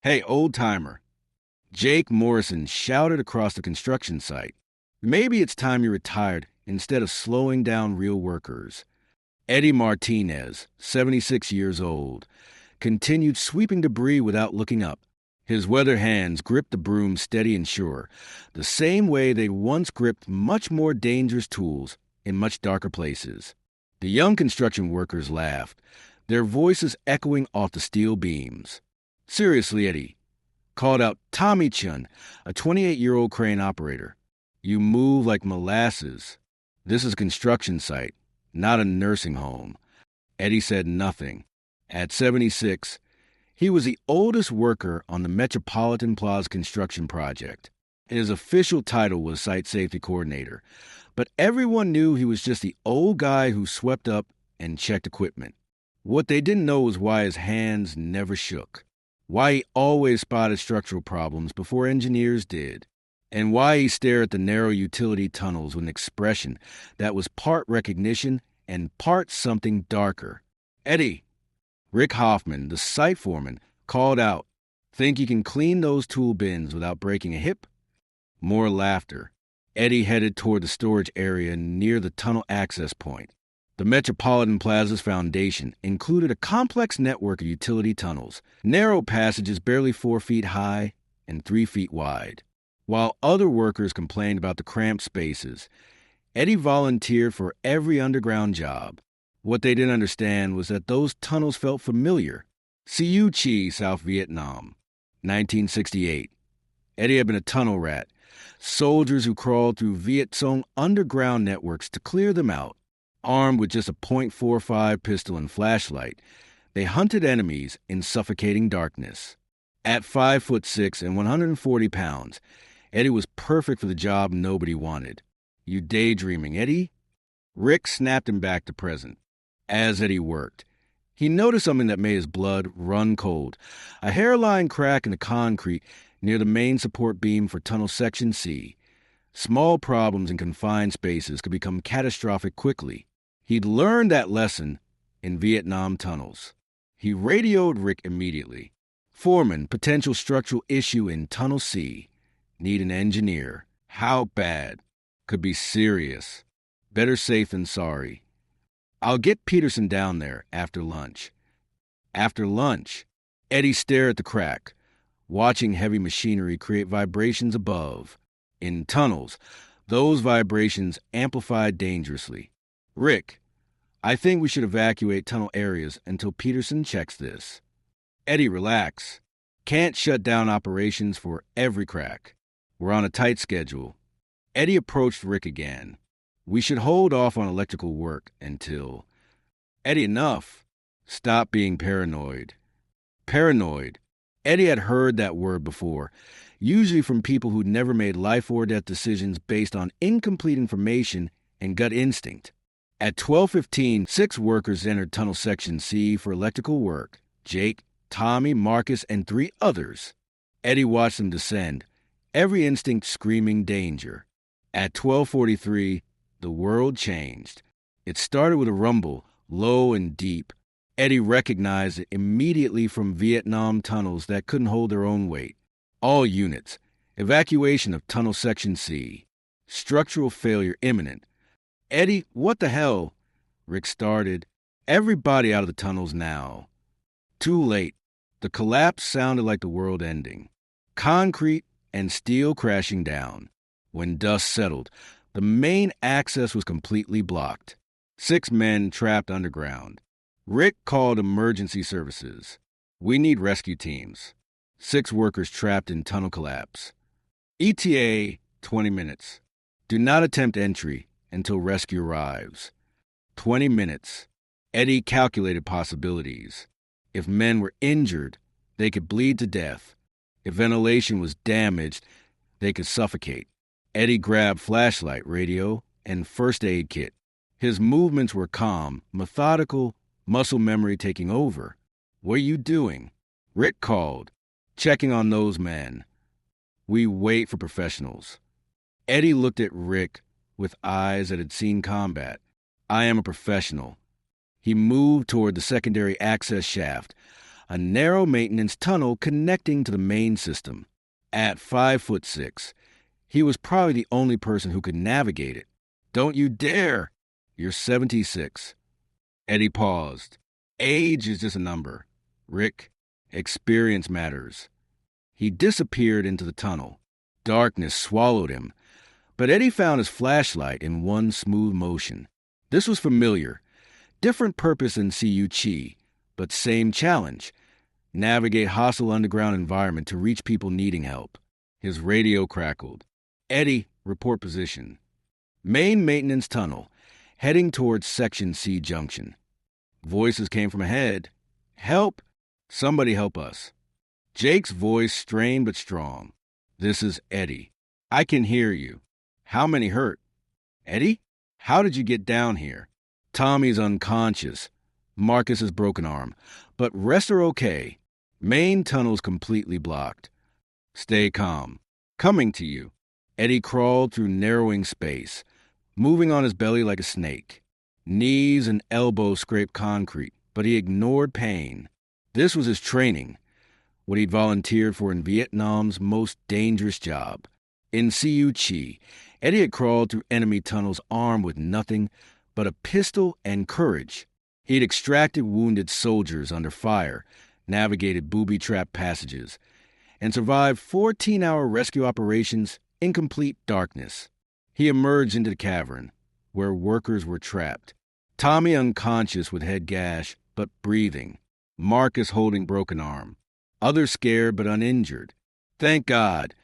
Hey, old-timer. Jake Morrison shouted across the construction site. Maybe it's time you retired instead of slowing down real workers. Eddie Martinez, 76 years old, continued sweeping debris without looking up. His weathered hands gripped the broom steady and sure, the same way they'd once gripped much more dangerous tools in much darker places. The young construction workers laughed, their voices echoing off the steel beams. "Seriously, Eddie," called out Tommy Chun, a 28-year-old crane operator. "You move like molasses. This is a construction site, not a nursing home." Eddie said nothing. At 76, he was the oldest worker on the Metropolitan Plaza construction project. His official title was Site Safety Coordinator, but everyone knew he was just the old guy who swept up and checked equipment. What they didn't know was why his hands never shook, why he always spotted structural problems before engineers did, and why he stared at the narrow utility tunnels with an expression that was part recognition and part something darker. "Eddie," Rick Hoffman, the site foreman, called out, "think you can clean those tool bins without breaking a hip?" More laughter. Eddie headed toward the storage area near the tunnel access point. The Metropolitan Plaza's foundation included a complex network of utility tunnels, narrow passages barely 4 feet high and 3 feet wide. While other workers complained about the cramped spaces, Eddie volunteered for every underground job. What they didn't understand was that those tunnels felt familiar. Siu Chi, South Vietnam, 1968. Eddie had been a tunnel rat. Soldiers who crawled through Viet Cong underground networks to clear them out. Armed with just a .45 pistol and flashlight, they hunted enemies in suffocating darkness. At 5'6" and 140 pounds, Eddie was perfect for the job nobody wanted. "You daydreaming, Eddie?" Rick snapped him back to present. As Eddie worked, he noticed something that made his blood run cold. A hairline crack in the concrete near the main support beam for Tunnel Section C. Small problems in confined spaces could become catastrophic quickly. He'd learned that lesson in Vietnam tunnels. He radioed Rick immediately. "Foreman, potential structural issue in Tunnel C. Need an engineer. How bad? Could be serious. Better safe than sorry. I'll get Peterson down there after lunch." After lunch, Eddie stared at the crack, watching heavy machinery create vibrations above. In tunnels, those vibrations amplified dangerously. "Rick, I think we should evacuate tunnel areas until Peterson checks this." "Eddie, relax. Can't shut down operations for every crack. We're on a tight schedule." Eddie approached Rick again. "We should hold off on electrical work until..." "Eddie, enough. Stop being paranoid." Paranoid. Eddie had heard that word before, usually from people who'd never made life or death decisions based on incomplete information and gut instinct. At 12:15, 6 workers entered Tunnel Section C for electrical work. Jake, Tommy, Marcus, and 3 others. Eddie watched them descend, every instinct screaming danger. At 12:43, the world changed. It started with a rumble, low and deep. Eddie recognized it immediately from Vietnam tunnels that couldn't hold their own weight. All units. Evacuation of Tunnel Section C. Structural failure imminent. "Eddie, what the hell?" Rick started. "Everybody out of the tunnels now." Too late. The collapse sounded like the world ending. Concrete and steel crashing down. When dust settled, the main access was completely blocked. 6 men trapped underground. Rick called emergency services. "We need rescue teams." 6 workers trapped in tunnel collapse. ETA, 20 minutes. Do not attempt entry until rescue arrives. 20 minutes. Eddie calculated possibilities. If men were injured, they could bleed to death. If ventilation was damaged, they could suffocate. Eddie grabbed flashlight, radio, and first aid kit. His movements were calm, methodical, muscle memory taking over. "What are you doing?" Rick called, checking on those men. "We wait for professionals." Eddie looked at Rick with eyes that had seen combat. "I am a professional." He moved toward the secondary access shaft, a narrow maintenance tunnel connecting to the main system. At 5'6", he was probably the only person who could navigate it. "Don't you dare! You're 76. Eddie paused. "Age is just a number. Rick, experience matters." He disappeared into the tunnel. Darkness swallowed him, but Eddie found his flashlight in one smooth motion. This was familiar. Different purpose than CU Chi, but same challenge. Navigate hostile underground environment to reach people needing help. His radio crackled. "Eddie, report position. Main maintenance tunnel, heading towards Section C junction." Voices came from ahead. "Help! Somebody help us." Jake's voice strained but strong. "This is Eddie. I can hear you. How many hurt?" "Eddie? How did you get down here?" "Tommy's unconscious. Marcus's broken arm. But rest are okay. Main tunnel's completely blocked." "Stay calm. Coming to you." Eddie crawled through narrowing space, moving on his belly like a snake. Knees and elbows scraped concrete, but he ignored pain. This was his training, what he'd volunteered for in Vietnam's most dangerous job. In CU Chi, Eddie had crawled through enemy tunnels armed with nothing but a pistol and courage. He'd extracted wounded soldiers under fire, navigated booby-trapped passages, and survived 14-hour rescue operations in complete darkness. He emerged into the cavern, where workers were trapped. Tommy unconscious with head gash, but breathing. Marcus holding broken arm. Others scared but uninjured. "Thank God,"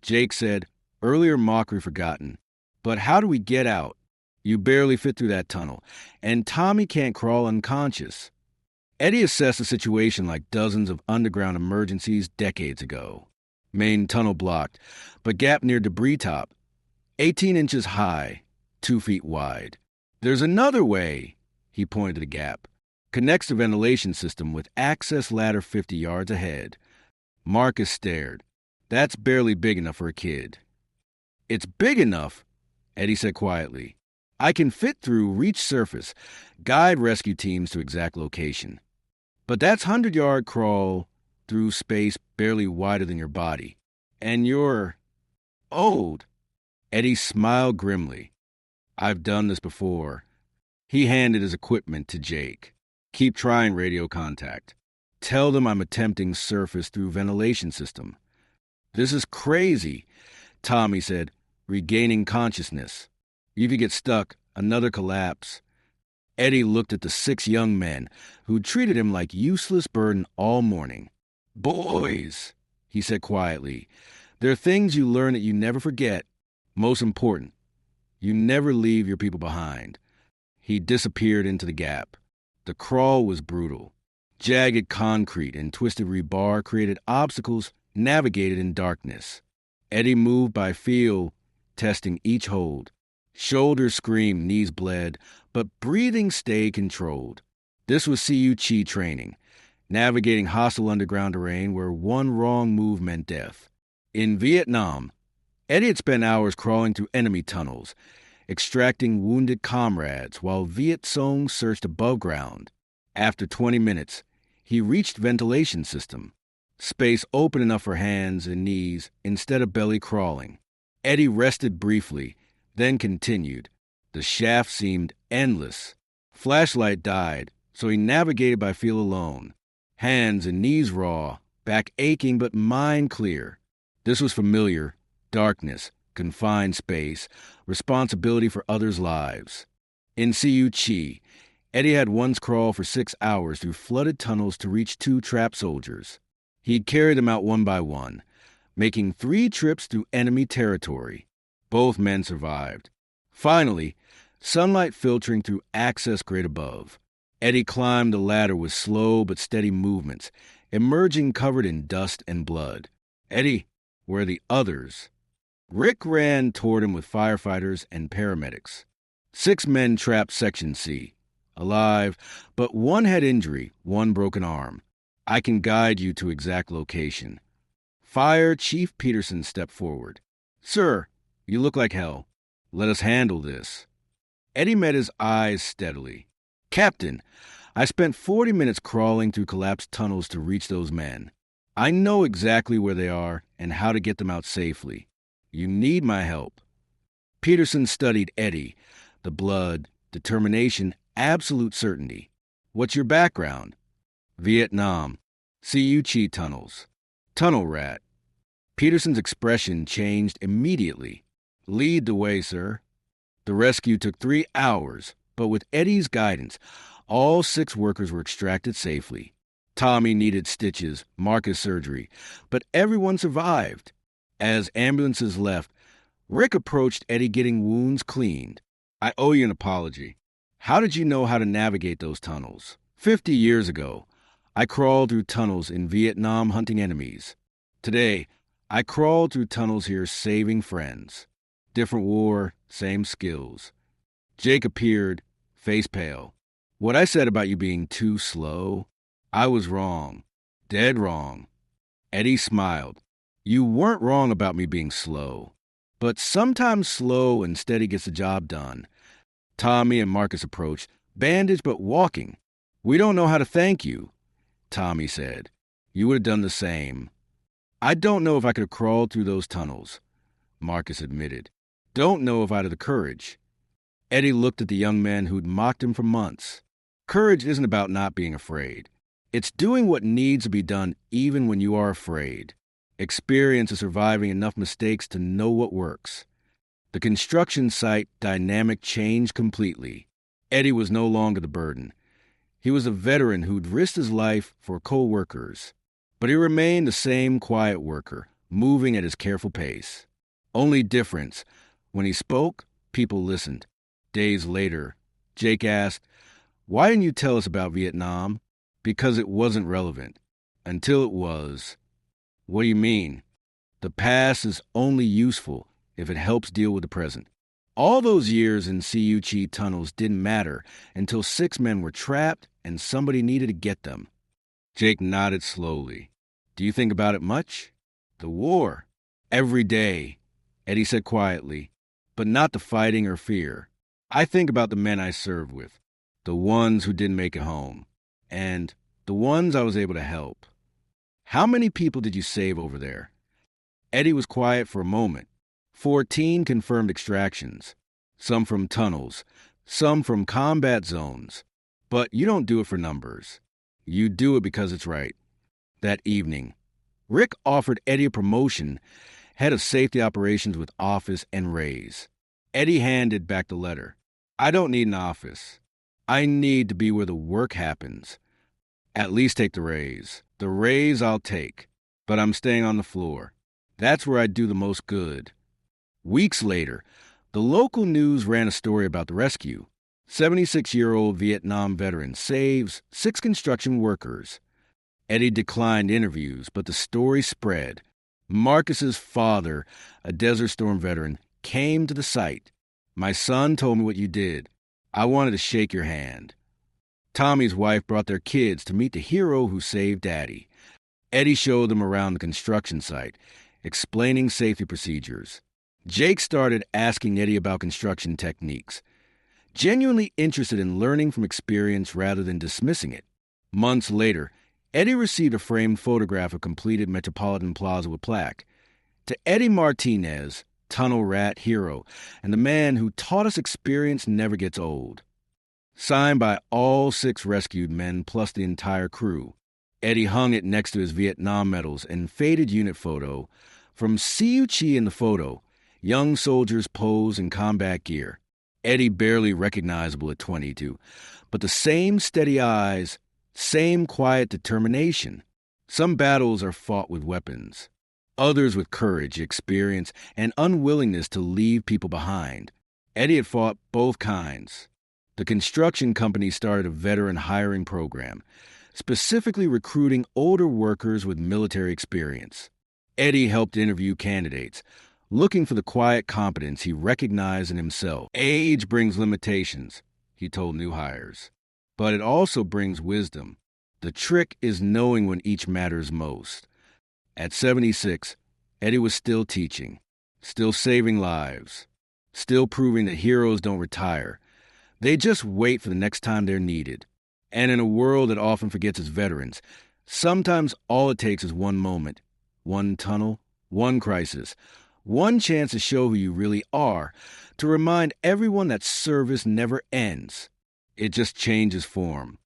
Jake said, earlier mockery forgotten. "But how do we get out? You barely fit through that tunnel, and Tommy can't crawl unconscious." Eddie assessed the situation like dozens of underground emergencies decades ago. Main tunnel blocked, but gap near debris top. 18 inches high, 2 feet wide. "There's another way," he pointed to the gap. "Connects the ventilation system with access ladder 50 yards ahead." Marcus stared. "That's barely big enough for a kid." "It's big enough," Eddie said quietly. "I can fit through, reach surface, guide rescue teams to exact location. But that's 100-yard crawl through space barely wider than your body. And you're old." Eddie smiled grimly. "I've done this before." He handed his equipment to Jake. "Keep trying radio contact. Tell them I'm attempting surface through ventilation system." "This is crazy," Tommy said, regaining consciousness. "If you get stuck, another collapse." Eddie looked at the 6 young men who treated him like useless burden all morning. "Boys," he said quietly, "there are things you learn that you never forget. Most important, you never leave your people behind." He disappeared into the gap. The crawl was brutal. Jagged concrete and twisted rebar created obstacles navigated in darkness. Eddie moved by feel, testing each hold. Shoulders screamed, knees bled, but breathing stayed controlled. This was CU Chi training, navigating hostile underground terrain where one wrong move meant death. In Vietnam, Eddie had spent hours crawling through enemy tunnels, extracting wounded comrades while Viet Cong searched above ground. After 20 minutes, he reached ventilation system. Space open enough for hands and knees instead of belly crawling. Eddie rested briefly, then continued. The shaft seemed endless. Flashlight died, so he navigated by feel alone. Hands and knees raw, back aching but mind clear. This was familiar. Darkness, confined space, responsibility for others' lives. In CU Chi, Eddie had once crawled for 6 hours through flooded tunnels to reach 2 trapped soldiers. He'd carried them out one by one, making 3 trips through enemy territory. Both men survived. Finally, sunlight filtering through access grate above. Eddie climbed the ladder with slow but steady movements, emerging covered in dust and blood. "Eddie, where are the others?" Rick ran toward him with firefighters and paramedics. 6 men trapped Section C, alive, but one had injury, one broken arm. "I can guide you to exact location." Fire Chief Peterson stepped forward. "Sir, you look like hell. Let us handle this." Eddie met his eyes steadily. "Captain, I spent 40 minutes crawling through collapsed tunnels to reach those men. I know exactly where they are and how to get them out safely. You need my help." Peterson studied Eddie. The blood, determination, absolute certainty. "What's your background?" "Vietnam. Chi tunnels. Tunnel rat." Peterson's expression changed immediately. "Lead the way, sir." The rescue took 3 hours, but with Eddie's guidance, all 6 workers were extracted safely. Tommy needed stitches, Marcus surgery, but everyone survived. As ambulances left, Rick approached Eddie getting wounds cleaned. "I owe you an apology. How did you know how to navigate those tunnels?" 50 years ago, I crawled through tunnels in Vietnam hunting enemies. Today, I crawl through tunnels here saving friends. Different war, same skills." Jake appeared, face pale. "What I said about you being too slow, I was wrong. Dead wrong." Eddie smiled. "You weren't wrong about me being slow. But sometimes slow and steady gets the job done." Tommy and Marcus approached, bandaged but walking. "We don't know how to thank you," Tommy said. "You would have done the same." "I don't know if I could have crawled through those tunnels," Marcus admitted. "Don't know if I'd have the courage." Eddie looked at the young men who'd mocked him for months. Courage isn't about not being afraid. It's doing what needs to be done even when you are afraid. Experience is surviving enough mistakes to know what works. The construction site dynamic changed completely. Eddie was no longer the burden. He was a veteran who'd risked his life for co-workers. But he remained the same quiet worker, moving at his careful pace. Only difference, when he spoke, people listened. Days later, Jake asked, "Why didn't you tell us about Vietnam?" "Because it wasn't relevant. Until it was." "What do you mean?" "The past is only useful if it helps deal with the present. All those years in Chi tunnels didn't matter until 6 men were trapped and somebody needed to get them." Jake nodded slowly. "Do you think about it much?" "The war." "Every day," Eddie said quietly, "but not the fighting or fear. I think about the men I served with, the ones who didn't make it home, and the ones I was able to help." "How many people did you save over there?" Eddie was quiet for a moment. 14 confirmed extractions, some from tunnels, some from combat zones. But you don't do it for numbers. You do it because it's right. That evening, Rick offered Eddie a promotion, head of safety operations with office and raise. Eddie handed back the letter. "I don't need an office. I need to be where the work happens. At least take the raise. The raise I'll take, but I'm staying on the floor. That's where I do the most good." Weeks later, the local news ran a story about the rescue. 76-year-old Vietnam veteran saves 6 construction workers. Eddie declined interviews, but the story spread. Marcus's father, a Desert Storm veteran, came to the site. "My son told me what you did. I wanted to shake your hand." Tommy's wife brought their kids to meet the hero who saved Daddy. Eddie showed them around the construction site, explaining safety procedures. Jake started asking Eddie about construction techniques, genuinely interested in learning from experience rather than dismissing it. Months later, Eddie received a framed photograph of completed Metropolitan Plaza with plaque. "To Eddie Martinez, tunnel rat hero, and the man who taught us experience never gets old." Signed by all 6 rescued men plus the entire crew. Eddie hung it next to his Vietnam medals and faded unit photo. From Chi in the photo, young soldiers pose in combat gear. Eddie barely recognizable at 22, but the same steady eyes, same quiet determination. Some battles are fought with weapons, others with courage, experience, and unwillingness to leave people behind. Eddie had fought both kinds. The construction company started a veteran hiring program, specifically recruiting older workers with military experience. Eddie helped interview candidates, looking for the quiet competence he recognized in himself. "Age brings limitations," he told new hires, "but it also brings wisdom. The trick is knowing when each matters most." At 76, Eddie was still teaching, still saving lives, still proving that heroes don't retire. They just wait for the next time they're needed. And in a world that often forgets its veterans, sometimes all it takes is one moment, one tunnel, one crisis, one chance to show who you really are, to remind everyone that service never ends. It just changes form.